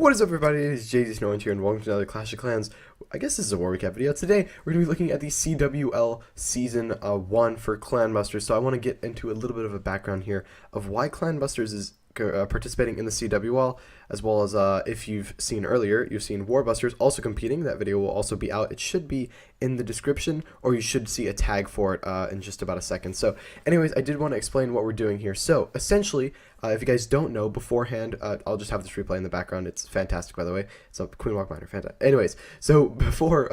What is up, everybody? It is JD Snow here, and welcome to another Clash of Clans. I guess this is a war recap video. Today, we're going to be looking at the CWL Season 1 for Clanbusters. So I want to get into a little bit of a background here of why Clanbusters is participating in the CWL, as well as if you've seen earlier, you've seen Warbusters also competing. That video will also be out. It should be in the description, or you should see a tag for it in just about a second. So anyways, I did want to explain what we're doing here. So essentially, if you guys don't know beforehand, I'll just have this replay in the background. It's fantastic, by the way. It's a Queen Walk Miner, fantastic. Anyways, so before,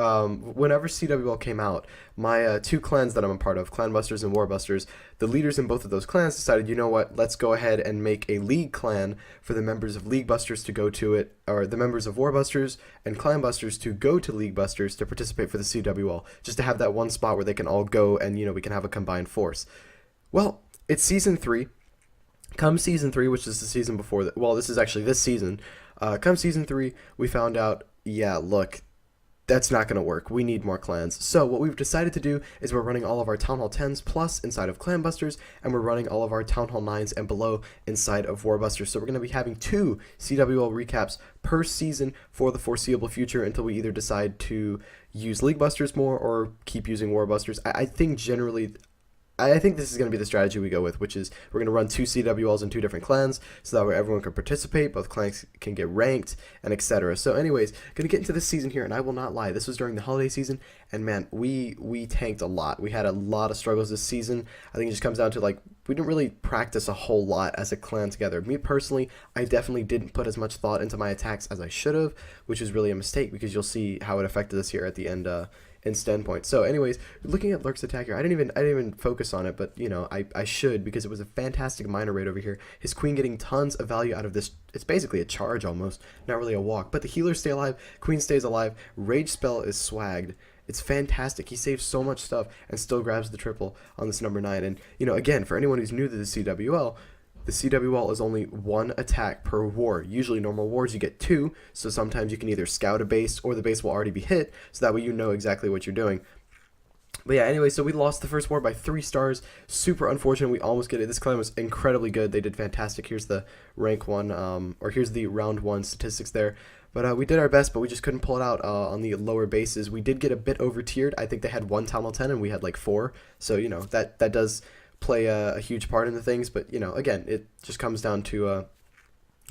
whenever CWL came out, my two clans that I'm a part of, Clanbusters and Warbusters, the leaders in both of those clans decided, you know what, let's go ahead and make a league clan for the members of League Busters to go to it, or the members of Warbusters and Clanbusters to go to League Busters to participate for the CWL, just to have that one spot where they can all go and, you know, we can have a combined force. Well, it's Season 3. Come Season 3, which is the season before that, well, this is actually this season. Come Season 3, we found out, yeah, look, that's not going to work. We need more clans. So what we've decided to do is we're running all of our Town Hall 10s plus inside of Clanbusters, and we're running all of our Town Hall 9s and below inside of Warbusters. So we're going to be having 2 CWL recaps per season for the foreseeable future until we either decide to use League Busters more or keep using Warbusters. I think generally, I think this is going to be the strategy we go with, which is we're going to run 2 CWLs in 2 different clans, so that way everyone can participate, both clans can get ranked, and etc. So anyways, going to get into this season here, and I will not lie, this was during the holiday season, and man, we tanked a lot. We had a lot of struggles this season. I think it just comes down to, like, we didn't really practice a whole lot as a clan together. Me personally, I definitely didn't put as much thought into my attacks as I should have, which is really a mistake, because you'll see how it affected us here at the end in standpoint. So anyways, looking at Lurk's attack here, I didn't even focus on it, but you know, I should, because it was a fantastic miner raid over here. His queen getting tons of value out of this. It's basically a charge almost, not really a walk, but the healers stay alive, queen stays alive, rage spell is swagged. It's fantastic. He saves so much stuff and still grabs the triple on this number 9. And you know, again, for anyone who's new to the CWL, the CWL is only 1 attack per war. Usually normal wars you get 2, so sometimes you can either scout a base or the base will already be hit, so that way you know exactly what you're doing. But yeah, anyway, so we lost the first war by 3 stars. Super unfortunate. We almost get it. This clan was incredibly good. They did fantastic. Here's the rank 1, or here's the round 1 statistics there. But we did our best, but we just couldn't pull it out on the lower bases. We did get a bit over tiered. I think they had 1 Town Hall 10 and we had like 4. So, you know, that does play a huge part in the things, but you know, again, it just comes down to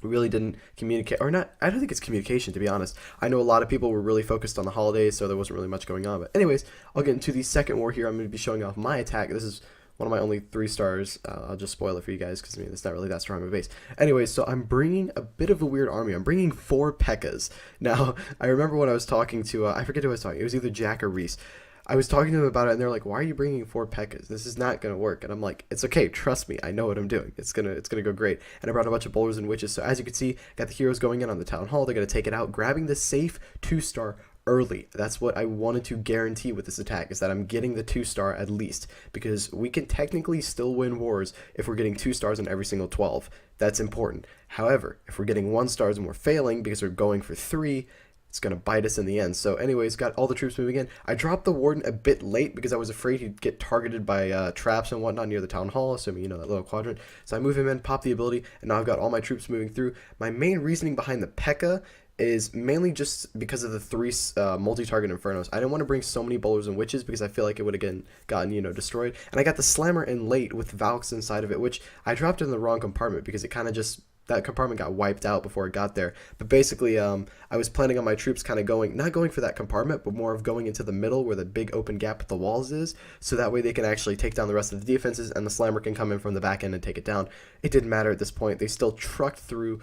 we really didn't communicate, or not. I don't think it's communication, to be honest. I know a lot of people were really focused on the holidays, so there wasn't really much going on. But anyways, I'll get into the second war here. I'm going to be showing off my attack. This is one of my only 3 stars. I'll just spoil it for you guys, because I mean, it's not really that strong of a base. Anyways, so I'm bringing a bit of a weird army. I'm bringing 4 P.E.K.K.A.s. Now, I remember when I was talking to, I forget who I was talking. It was either Jack or Reese. I was talking to them about it, and they're like, "Why are you bringing 4 P.E.K.K.A.s? This is not gonna work." And I'm like, "It's okay, trust me. I know what I'm doing. It's gonna go great." And I brought a bunch of bowlers and witches. So as you can see, got the heroes going in on the town hall. They're gonna take it out, grabbing the safe 2-star early. That's what I wanted to guarantee with this attack, is that I'm getting the 2-star at least, because we can technically still win wars if we're getting 2 stars in every single 12. That's important. However, if we're getting 1 stars and we're failing because we're going for 3, it's going to bite us in the end. So anyways, got all the troops moving in. I dropped the warden a bit late because I was afraid he'd get targeted by traps and whatnot near the town hall, assuming, you know, that little quadrant. So I move him in, pop the ability, and now I've got all my troops moving through. My main reasoning behind the P.E.K.K.A. is mainly just because of the 3 multi-target infernos. I didn't want to bring so many bowlers and witches because I feel like it would have gotten, you know, destroyed. And I got the slammer in late with Valks inside of it, which I dropped in the wrong compartment because it kind of just, that compartment got wiped out before it got there. But basically, I was planning on my troops kind of going, not going for that compartment, but more of going into the middle where the big open gap with the walls is, so that way they can actually take down the rest of the defenses, and the slammer can come in from the back end and take it down. It didn't matter at this point. They still trucked through.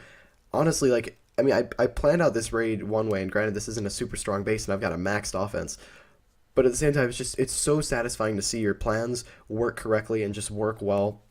Honestly, like, I mean, I planned out this raid one way, and granted, this isn't a super strong base, and I've got a maxed offense. But at the same time, it's so satisfying to see your plans work correctly and just work well.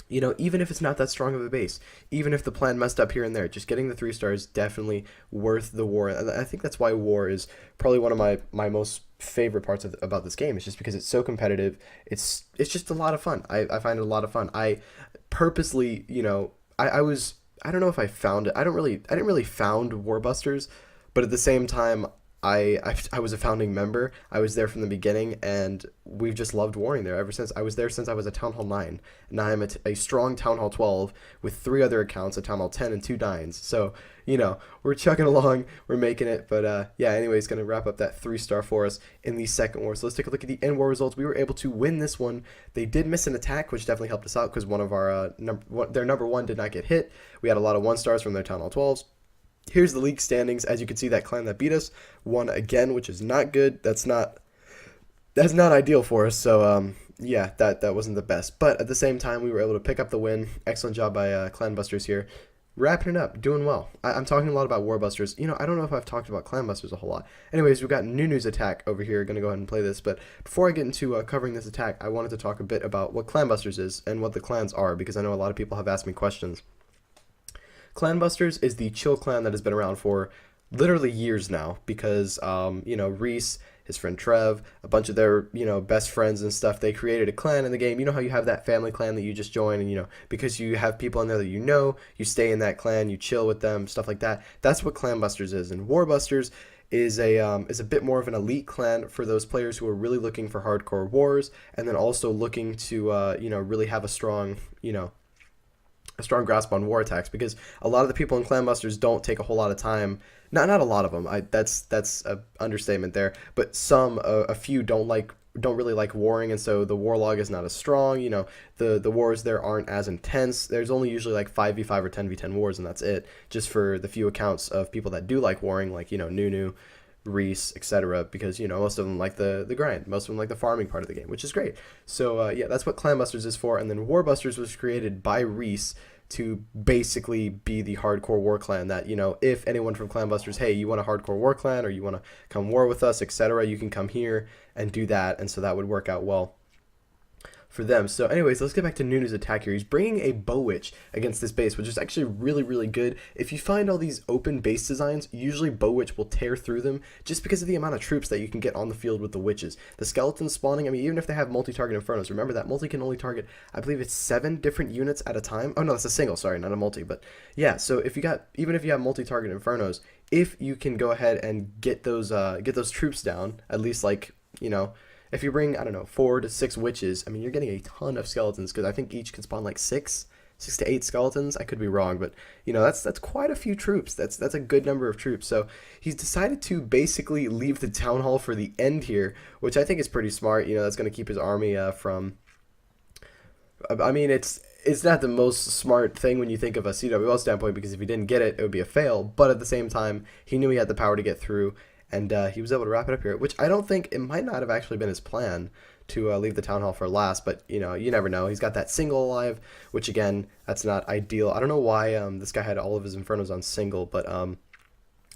You know, even if it's not that strong of a base, even if the plan messed up here and there, just getting the 3 stars definitely worth the war. And I think that's why war is probably one of my most favorite parts about this game. It's just because it's so competitive. It's just a lot of fun. I find it a lot of fun. I purposely, you know, I don't know if I found it. I didn't really found Warbusters, but at the same time, I was a founding member. I was there from the beginning, and we've just loved warring there ever since. I was there since I was a Town Hall 9. Now I'm a strong Town Hall 12 with 3 other accounts, a Town Hall 10 and 2 Dines. So, we're chugging along, we're making it. But yeah, anyways, going to wrap up that 3-star for us in the second war. So let's take a look at the end war results. We were able to win this one. They did miss an attack, which definitely helped us out because one of our their number 1 did not get hit. We had a lot of 1-stars from their Town Hall 12s. Here's the league standings. As you can see, that clan that beat us won again, which is not good. That's not ideal for us. So yeah, that wasn't the best. But at the same time, we were able to pick up the win. Excellent job by Clanbusters here. Wrapping it up, doing well. I'm talking a lot about Warbusters. I don't know if I've talked about Clanbusters a whole lot. Anyways, we've got Nunu's attack over here. Going to go ahead and play this. But before I get into covering this attack, I wanted to talk a bit about what Clanbusters is and what the clans are, because I know a lot of people have asked me questions. Clanbusters is the chill clan that has been around for literally years now because, Reese, his friend Trev, a bunch of their, best friends and stuff, they created a clan in the game. You know how you have that family clan that you just join and, because you have people in there that you stay in that clan, you chill with them, stuff like that. That's what Clanbusters is. And Warbusters is a bit more of an elite clan for those players who are really looking for hardcore wars and then also looking to, really have a strong grasp on war attacks, because a lot of the people in Clanbusters don't take a whole lot of time. Not a lot of them. That's an understatement there. But a few don't really like warring, and so the war log is not as strong. The wars there aren't as intense. There's only usually like 5v5 or 10v10 wars, and that's it. Just for the few accounts of people that do like warring, like Nunu, Reese, etc., because most of them like the grind, most of them like the farming part of the game, which is great. So yeah, that's what Clanbusters is for. And then Warbusters was created by Reese to basically be the hardcore war clan that, if anyone from Clanbusters, hey, you want a hardcore war clan or you want to come war with us, etc., you can come here and do that. And so that would work out well for them. So anyways, let's get back to Nunu's attack here. He's bringing a bow witch against this base, which is actually really, really good. If you find all these open base designs, usually bow witch will tear through them just because of the amount of troops that you can get on the field with the witches. The skeletons spawning, even if they have multi-target infernos, remember that multi can only target, I believe it's 7 different units at a time. Oh no, that's a single, sorry, not a multi. But yeah, so even if you have multi-target infernos, if you can go ahead and get those troops down, at least if you bring, 4 to 6 witches, you're getting a ton of skeletons, because I think each can spawn like 6 to 8 skeletons. I could be wrong, but that's quite a few troops. That's a good number of troops. So he's decided to basically leave the town hall for the end here, which I think is pretty smart. That's going to keep his army from. It's not the most smart thing when you think of a CWL standpoint, because if he didn't get it, it would be a fail. But at the same time, he knew he had the power to get through. And he was able to wrap it up here, which I don't think, it might not have actually been his plan to leave the town hall for last, but you never know. He's got that single alive, which again, that's not ideal. I don't know why this guy had all of his infernos on single, but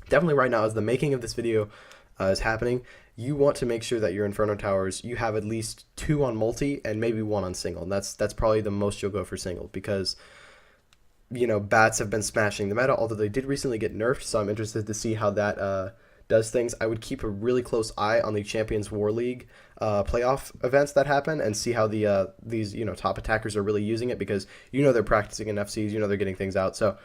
definitely right now, as the making of this video is happening, you want to make sure that your inferno towers, you have at least 2 on multi and maybe 1 on single. And that's probably the most you'll go for single, because bats have been smashing the meta, although they did recently get nerfed, so I'm interested to see how that does things. I would keep a really close eye on the Champions War League playoff events that happen and see how these top attackers are really using it, because they're practicing in FCs, they're getting things out. So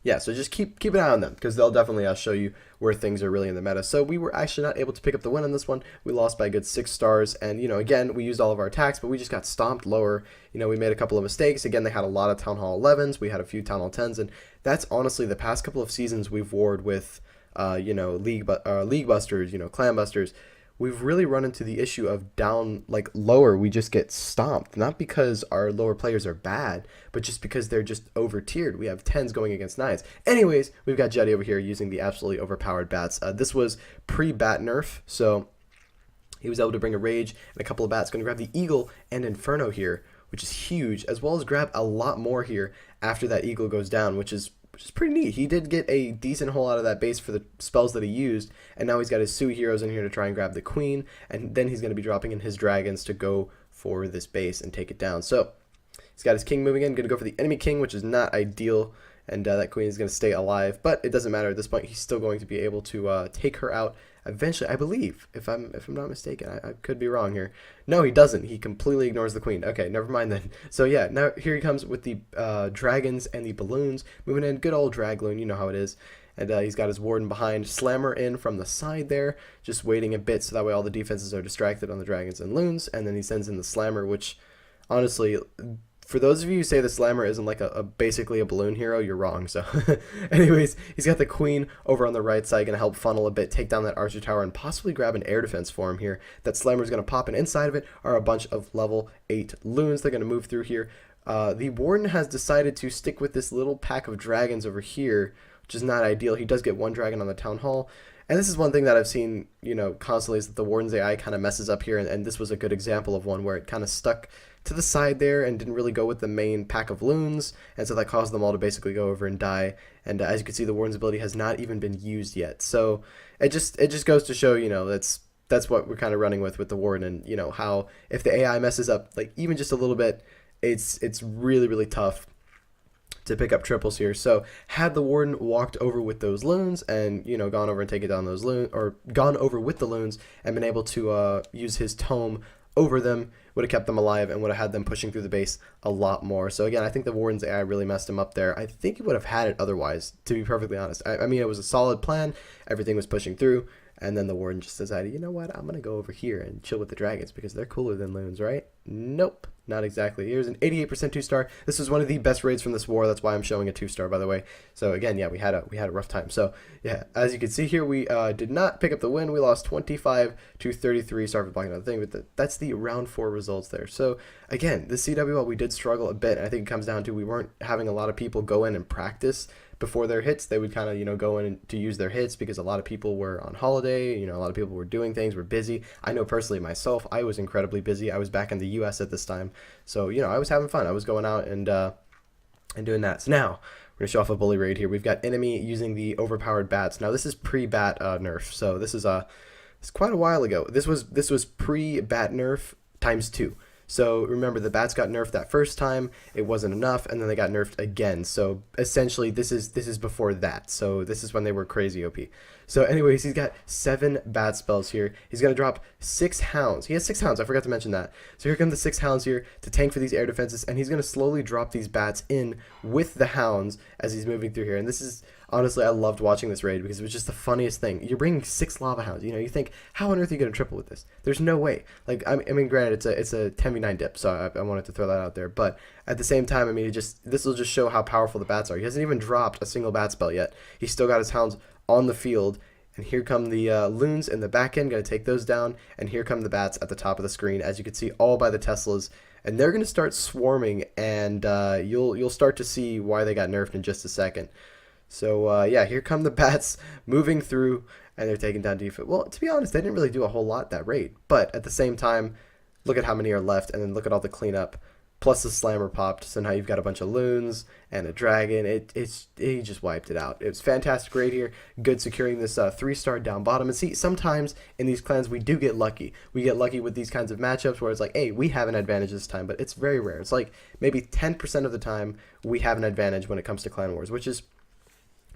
yeah, so just keep an eye on them, because they'll definitely show you where things are really in the meta. So we were actually not able to pick up the win on this one. We lost by a good 6 stars, and again, we used all of our attacks, but we just got stomped lower. We made a couple of mistakes. Again, they had a lot of Town Hall 11s, we had a few Town Hall 10s, and that's honestly the past couple of seasons we've warred with League Busters, Clanbusters. We've really run into the issue of down, lower, we just get stomped. Not because our lower players are bad, but just because they're just over-tiered. We have 10s going against 9s. Anyways, we've got Jetty over here using the absolutely overpowered bats. This was pre-bat nerf, so he was able to bring a Rage and a couple of bats. Going to grab the Eagle and Inferno here, which is huge, as well as grab a lot more here after that Eagle goes down, which is pretty neat. He did get a decent hole out of that base for the spells that he used, and now he's got his Sue heroes in here to try and grab the Queen, and then he's going to be dropping in his dragons to go for this base and take it down. So he's got his King moving in, going to go for the enemy King, which is not ideal, and that Queen is going to stay alive, but it doesn't matter at this point. He's still going to be able to take her out eventually, I believe, if I'm not mistaken. I could be wrong here. No, he doesn't. He completely ignores the Queen. Okay, never mind then. So yeah, now here he comes with the dragons and the balloons, moving in, good old Dragloon, you know how it is. and he's got his warden behind. Slammer in from the side there, just waiting a bit so that way all the defenses are distracted on the dragons and loons, and then he sends in the slammer, which honestly, for those of you who say the slammer isn't like a basically a balloon hero, you're wrong. So anyways, he's got the queen over on the right side, going to help funnel a bit, take down that archer tower, and possibly grab an air defense for him here. That slammer's going to pop, and inside of it are a bunch of level 8 loons. They're going to move through here. The warden has decided to stick with this little pack of dragons over here, which is not ideal. He does get one dragon on the town hall. And this is one thing that I've seen, constantly, is that the warden's AI kind of messes up here, and this was a good example of one where it kind of stuck to the side there and didn't really go with the main pack of loons, and so that caused them all to basically go over and die. And as you can see, the warden's ability has not even been used yet. So it just goes to show, that's what we're kind of running with the warden, and how if the AI messes up like even just a little bit, it's really, really tough to pick up triples here. So had the warden walked over with those loons and gone over and taken down those loons, or gone over with the loons and been able to use his tome over them, would have kept them alive and would have had them pushing through the base a lot more. So again, I think the warden's AI really messed him up there. I think he would have had it otherwise, to be perfectly honest. I mean, it was a solid plan, everything was pushing through, and then the warden just decided, you know what, I'm gonna go over here and chill with the dragons because they're cooler than loons, right? Nope, not exactly. Here's an 88% 2-star. This was one of the best raids from this war. That's why I'm showing a 2-star, by the way. So again, yeah, we had a rough time. So yeah, as you can see here, we did not pick up the win. We lost 25-33. Sorry for blocking out the thing, but that's the round 4 results there. So again, the CWL, we did struggle a bit. And I think it comes down to we weren't having a lot of people go in and practice before their hits. They would kind of go in to use their hits because a lot of people were on holiday, a lot of people were doing things, were busy. I know personally myself, I was incredibly busy. I was back in the US at this time, so I was having fun. I was going out and doing that. So now we're gonna show off a bully raid here. We've got enemy using the overpowered bats. Now this is pre-bat nerf, so this is it's quite a while ago. This was pre-bat nerf times 2. So remember, the bats got nerfed that first time, it wasn't enough, and then they got nerfed again. So essentially, this is before that. So this is when they were crazy OP. So anyways, he's got 7 bat spells here. He's going to drop 6 hounds. He has 6 hounds, I forgot to mention that. So here come the 6 hounds here to tank for these air defenses, and he's going to slowly drop these bats in with the hounds as he's moving through here. And this is, honestly, I loved watching this raid because it was just the funniest thing. You're bringing 6 lava hounds. You think, how on earth are you going to triple with this? There's no way. Like, I mean, granted, it's a 10v9 dip, so I wanted to throw that out there. But at the same time, I mean, this will just show how powerful the bats are. He hasn't even dropped a single bat spell yet. He's still got his hounds on the field. And here come the loons in the back end, going to take those down. And here come the bats at the top of the screen, as you can see, all by the Teslas. And they're going to start swarming, and you'll start to see why they got nerfed in just a second. So yeah, here come the bats moving through, and they're taking down defense. Well, to be honest, they didn't really do a whole lot that raid. But at the same time, look at how many are left, and then look at all the cleanup. Plus the slammer popped, so now you've got a bunch of loons and a dragon. He just wiped it out. It was fantastic raid here. Good securing this 3-star down bottom. And see, sometimes in these clans we do get lucky. We get lucky with these kinds of matchups where it's like, hey, we have an advantage this time, but it's very rare. It's like maybe 10% of the time we have an advantage when it comes to clan wars, which is,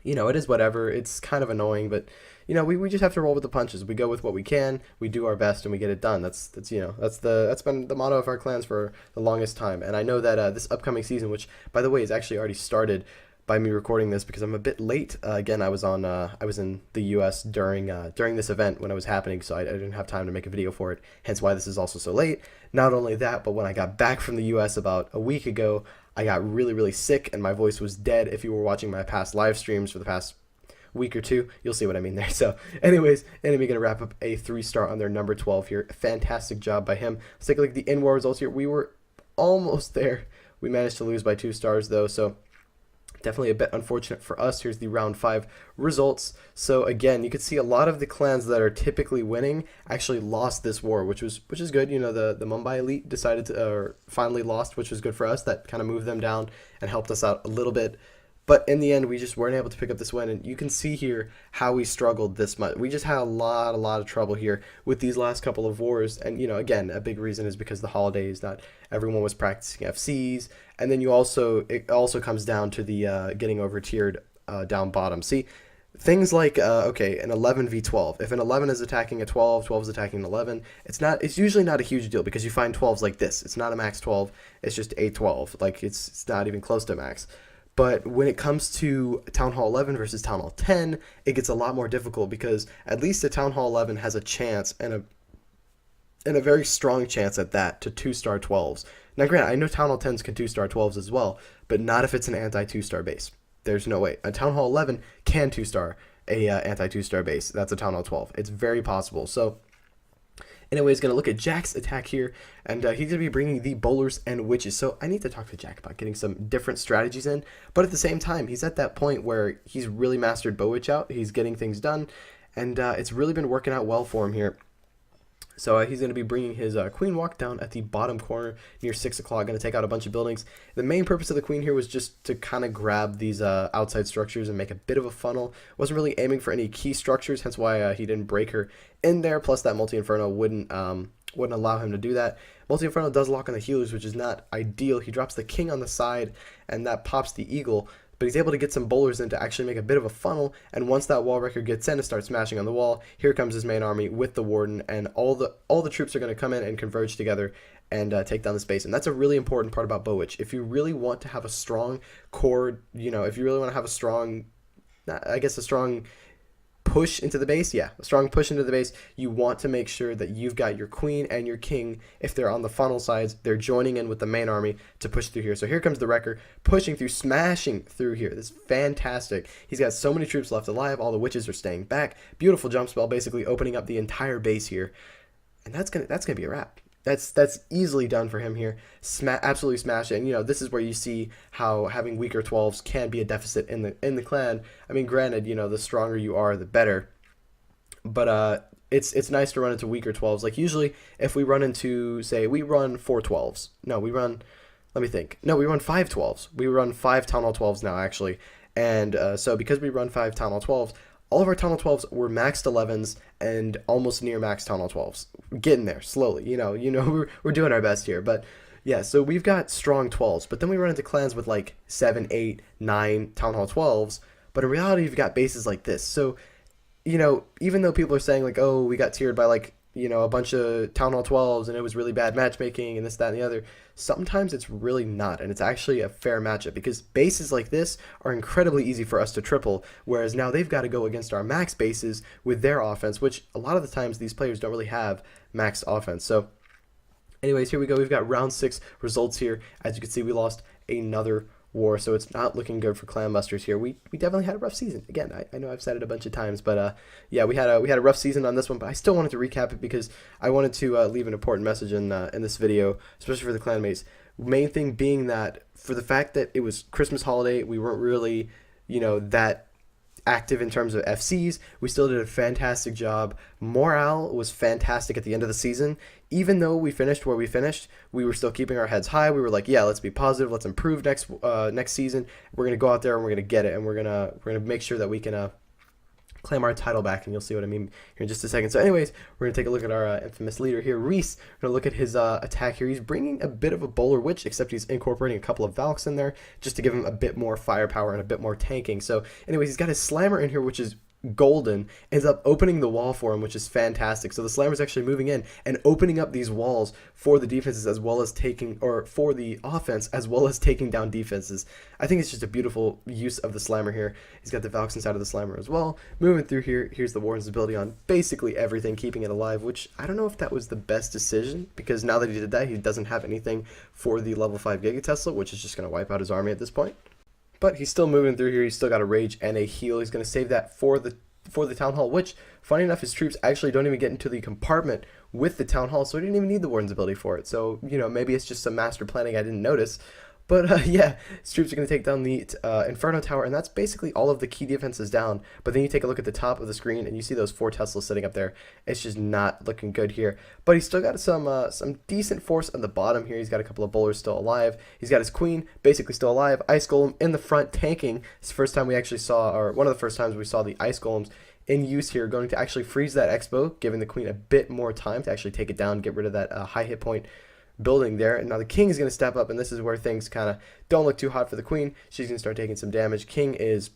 it is whatever. It's kind of annoying, but we just have to roll with the punches. We go with what we can, we do our best, and we get it done. That's been the motto of our clans for the longest time. And I know that this upcoming season, which by the way is actually already started by me recording this because I'm a bit late. Again, I was in the US during this event when it was happening, so I didn't have time to make a video for it. Hence why this is also so late. Not only that, but when I got back from the US about a week ago, I got really, really sick and my voice was dead. If you were watching my past live streams for the past week or two, you'll see what I mean there. So anyways, enemy gonna wrap up a 3-star on their number 12 here. Fantastic job by him. Let's take a look at the in-war results here. We were almost there. We managed to lose by 2 stars though, so definitely a bit unfortunate for us. Here's the round 5 results. So again, you can see a lot of the clans that are typically winning actually lost this war, which is good. The Mumbai Elite decided to finally lost, which was good for us. That kind of moved them down and helped us out a little bit. But in the end, we just weren't able to pick up this win, and you can see here how we struggled this much. We just had a lot of trouble here with these last couple of wars, and again, a big reason is because the holidays, not everyone was practicing FCs, and then it also comes down to the getting over tiered down bottom. See, things like okay, an 11v12. If an 11 is attacking a 12, 12 is attacking an 11, it's usually not a huge deal because you find 12s like this. It's not a max 12, it's just a 12. Like it's not even close to max. But when it comes to Town Hall 11 versus Town Hall 10, it gets a lot more difficult because at least a Town Hall 11 has a chance and a very strong chance at that to 2-star 12s. Now, granted, I know Town Hall 10s can 2-star 12s as well, but not if it's an anti-2-star base. There's no way. A Town Hall 11 can 2-star a anti-2-star base. That's a Town Hall 12. It's very possible. So, anyways, going to look at Jack's attack here, and he's going to be bringing the bowlers and witches. So I need to talk to Jack about getting some different strategies in, but at the same time, he's at that point where he's really mastered bow witch out. He's getting things done, and it's really been working out well for him here. So he's going to be bringing his queen walk down at the bottom corner near 6 o'clock, going to take out a bunch of buildings. The main purpose of the queen here was just to kind of grab these outside structures and make a bit of a funnel. Wasn't really aiming for any key structures, hence why he didn't break her in there. Plus that multi-inferno wouldn't allow him to do that. Multi-inferno does lock on the healers, which is not ideal. He drops the king on the side, and that pops the eagle. But he's able to get some bowlers in to actually make a bit of a funnel, and once that wall breaker gets in and starts smashing on the wall, here comes his main army with the warden, and all the troops are going to come in and converge together and take down the space. And that's a really important part about bow witch. If you really want to have a strong core, if you really want to have a strong push into the base, a strong push into the base, you want to make sure that you've got your queen and your king. If they're on the funnel sides, they're joining in with the main army to push through here. So here comes the wrecker pushing through, smashing through here. This is fantastic. He's got so many troops left alive. All the witches are staying back. Beautiful jump spell, basically opening up the entire base here, and that's gonna be a wrap. That's easily done for him here. Absolutely smash it. And this is where you see how having weaker 12s can be a deficit in the clan. I mean, granted, the stronger you are, the better. But it's nice to run into weaker 12s. Like usually, if we run into, say, we run 4 12s. No, we run. Let me think. No, we run 5 12s. We run 5 Town Hall 12s now, actually. And so because we run 5 Town Hall 12s, all of our Town Hall 12s were maxed 11s and almost near max Town Hall 12s. We're getting there slowly. We're doing our best here. But yeah, so we've got strong 12s, but then we run into clans with like 7, 8, 9 Town Hall 12s. But in reality, you've got bases like this. So, even though people are saying like, oh, we got tiered by like, a bunch of Town Hall 12s and it was really bad matchmaking and this, that, and the other, sometimes it's really not, and it's actually a fair matchup because bases like this are incredibly easy for us to triple, whereas now they've got to go against our max bases with their offense, which a lot of the times these players don't really have max offense. So anyways, here we go. We've got round 6 results here. As you can see, we lost another war, so it's not looking good for Clanbusters here. We definitely had a rough season. Again, I know I've said it a bunch of times, but yeah, we had a rough season on this one, but I still wanted to recap it because I wanted to leave an important message in this video, especially for the clanmates. Main thing being that for the fact that it was Christmas holiday, we weren't really, that active in terms of FCs. We still did a fantastic job. Morale was fantastic at the end of the season. Even though we finished where we finished, we were still keeping our heads high. We were like, yeah, let's be positive. Let's improve next season. We're gonna go out there and we're gonna get it, and we're gonna make sure that we can claim our title back, and you'll see what I mean here in just a second. So anyways, we're going to take a look at our infamous leader here, Reese. We're going to look at his attack here. He's bringing a bit of a bowler witch, except he's incorporating a couple of Valks in there just to give him a bit more firepower and a bit more tanking. So anyways, he's got his slammer in here, which is golden, ends up opening the wall for him, which is fantastic. So the slammer's actually moving in and opening up these walls for the defenses as well as for the offense as well as taking down defenses. I think it's just a beautiful use of the slammer here. He's got the Valks inside of the slammer as well. Moving through here, here's the Warden's ability on basically everything, keeping it alive, which I don't know if that was the best decision, because now that he did that, he doesn't have anything for the level 5 Gigatesla, which is just going to wipe out his army at this point. But he's still moving through here. He's still got a rage and a heal. He's going to save that for the Town Hall, which, funny enough, his troops actually don't even get into the compartment with the Town Hall, so he didn't even need the Warden's ability for it. So, maybe it's just some master planning I didn't notice. But, yeah, his troops are going to take down the Inferno Tower, and that's basically all of the key defenses down. But then you take a look at the top of the screen, and you see those 4 Teslas sitting up there. It's just not looking good here. But he's still got some decent force on the bottom here. He's got a couple of bowlers still alive. He's got his queen basically still alive. Ice Golem in the front tanking. It's the first time we actually saw, or one of the first times we saw the Ice Golems in use here, going to actually freeze that Expo, giving the queen a bit more time to actually take it down, get rid of that high hit point building there. And now the king is going to step up, and this is where things kind of don't look too hot for the queen. She's going to start taking some damage. King is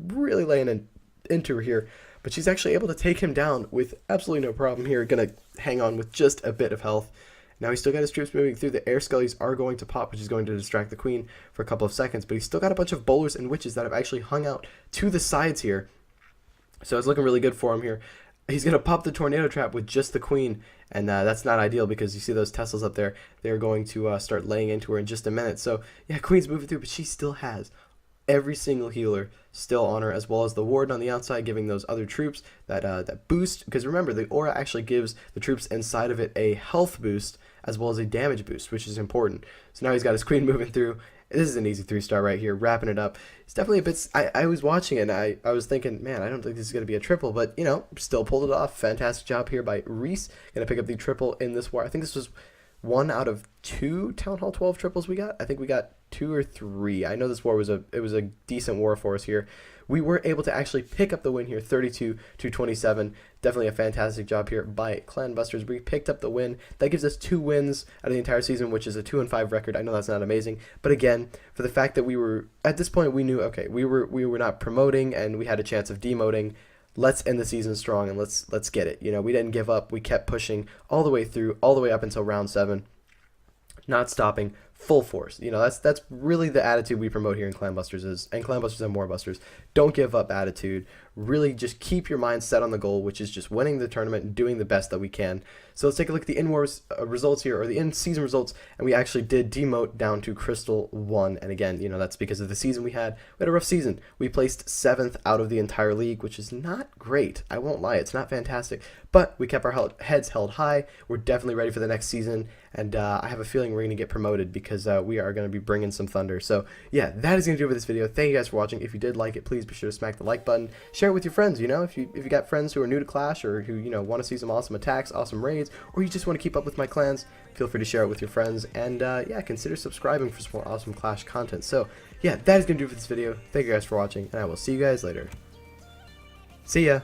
really laying into her here, but she's actually able to take him down with absolutely no problem here. Going to hang on with just a bit of health. Now he's still got his troops moving through. The air skellies are going to pop, which is going to distract the queen for a couple of seconds, but he's still got a bunch of bowlers and witches that have actually hung out to the sides here. So it's looking really good for him here. He's going to pop the tornado trap with just the queen, and that's not ideal because you see those Teslas up there. They're going to start laying into her in just a minute. So yeah, queen's moving through, but she still has every single healer still on her, as well as the warden on the outside, giving those other troops that boost. Because remember, the aura actually gives the troops inside of it a health boost as well as a damage boost, which is important. So now he's got his queen moving through. This is an easy 3-star right here, wrapping it up. It's definitely a bit... I was watching it, and I was thinking, man, I don't think this is going to be a triple, but, you know, still pulled it off. Fantastic job here by Reese. Going to pick up the triple in this war. I think this was 1 out of 2 Town Hall 12 triples we got. I think we got 2 or 3. I know this war was a decent war for us here. We were able to actually pick up the win here, 32-27. Definitely a fantastic job here by Clanbusters. We picked up the win. That gives us 2 wins out of the entire season, which is a 2-5 record. I know that's not amazing, but again, for the fact that we were at this point, we knew, okay, we were not promoting and we had a chance of demoting. Let's end the season strong and let's get it. You know, we didn't give up. We kept pushing all the way through, all the way up until round 7. Not stopping, full force. You know, that's really the attitude we promote here in Clanbusters and Clanbusters and Warbusters. Don't give up attitude. Really just keep your mind set on the goal, which is just winning the tournament and doing the best that we can. So let's take a look at the in-war results here, or the in-season results, and we actually did demote down to Crystal 1. And again, you know, that's because of the season we had. We had a rough season. We placed 7th out of the entire league, which is not great. I won't lie, it's not fantastic. But we kept our heads held high. We're definitely ready for the next season, and I have a feeling we're going to get promoted because we are going to be bringing some thunder. So yeah, that is going to do it for this video. Thank you guys for watching. If you did like it, please be sure to smack the like button. Share it with your friends. You know, if you got friends who are new to Clash, or who, you know, want to see some awesome attacks, awesome raids, or you just want to keep up with my clans, feel free to share it with your friends. And yeah, consider subscribing for some more awesome Clash content. So yeah, that is going to do it for this video. Thank you guys for watching, and I will see you guys later. See ya!